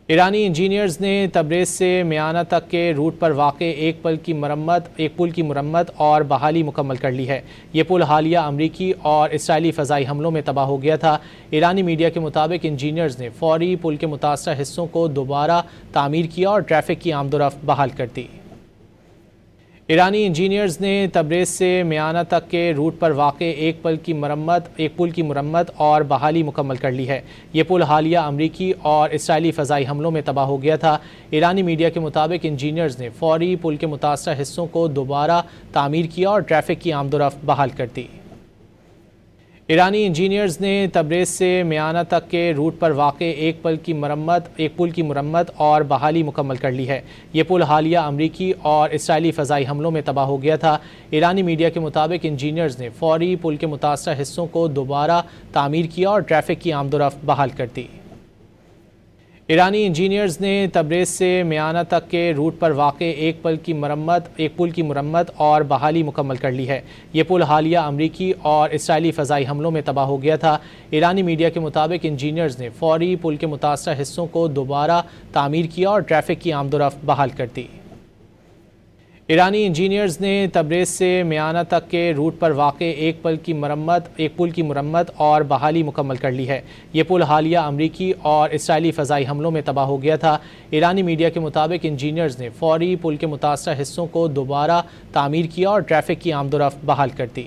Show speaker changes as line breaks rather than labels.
ایرانی انجینئرز نے تبریز سے میانہ تک کے روٹ پر واقع ایک پل کی مرمت اور بحالی مکمل کر لی ہے۔ یہ پل حالیہ امریکی اور اسرائیلی فضائی حملوں میں تباہ ہو گیا تھا۔ ایرانی میڈیا کے مطابق انجینئرز نے فوری پل کے متاثرہ حصوں کو دوبارہ تعمیر کیا اور ٹریفک کی آمد و رفت بحال کر دی۔ ایرانی انجینئرز نے تبریز سے میانہ تک کے روٹ پر واقع ایک پل کی مرمت اور بحالی مکمل کر لی ہے۔ یہ پل حالیہ امریکی اور اسرائیلی فضائی حملوں میں تباہ ہو گیا تھا۔ ایرانی میڈیا کے مطابق انجینئرز نے فوری پل کے متاثرہ حصوں کو دوبارہ تعمیر کیا اور ٹریفک کی آمد و رفت بحال کر دی۔ ایرانی انجینئرز نے تبریز سے میانہ تک کے روٹ پر واقع ایک پل کی مرمت اور بحالی مکمل کر لی ہے۔ یہ پل حالیہ امریکی اور اسرائیلی فضائی حملوں میں تباہ ہو گیا تھا۔ ایرانی میڈیا کے مطابق انجینئرز نے فوری پل کے متاثرہ حصوں کو دوبارہ تعمیر کیا اور ٹریفک کی آمد و رفت بحال کر دی۔ ایرانی انجینئرز نے تبریز سے میانہ تک کے روٹ پر واقع ایک پل کی مرمت اور بحالی مکمل کر لی ہے۔ یہ پل حالیہ امریکی اور اسرائیلی فضائی حملوں میں تباہ ہو گیا تھا۔ ایرانی میڈیا کے مطابق انجینئرز نے فوری پل کے متاثرہ حصوں کو دوبارہ تعمیر کیا اور ٹریفک کی آمد و رفت بحال کر دی۔ ایرانی انجینئرز نے تبریز سے میانہ تک کے روٹ پر واقع ایک پل کی مرمت اور بحالی مکمل کر لی ہے۔ یہ پل حالیہ امریکی اور اسرائیلی فضائی حملوں میں تباہ ہو گیا تھا۔ ایرانی میڈیا کے مطابق انجینئرز نے فوری پل کے متاثرہ حصوں کو دوبارہ تعمیر کیا اور ٹریفک کی آمد و رفت بحال کر دی۔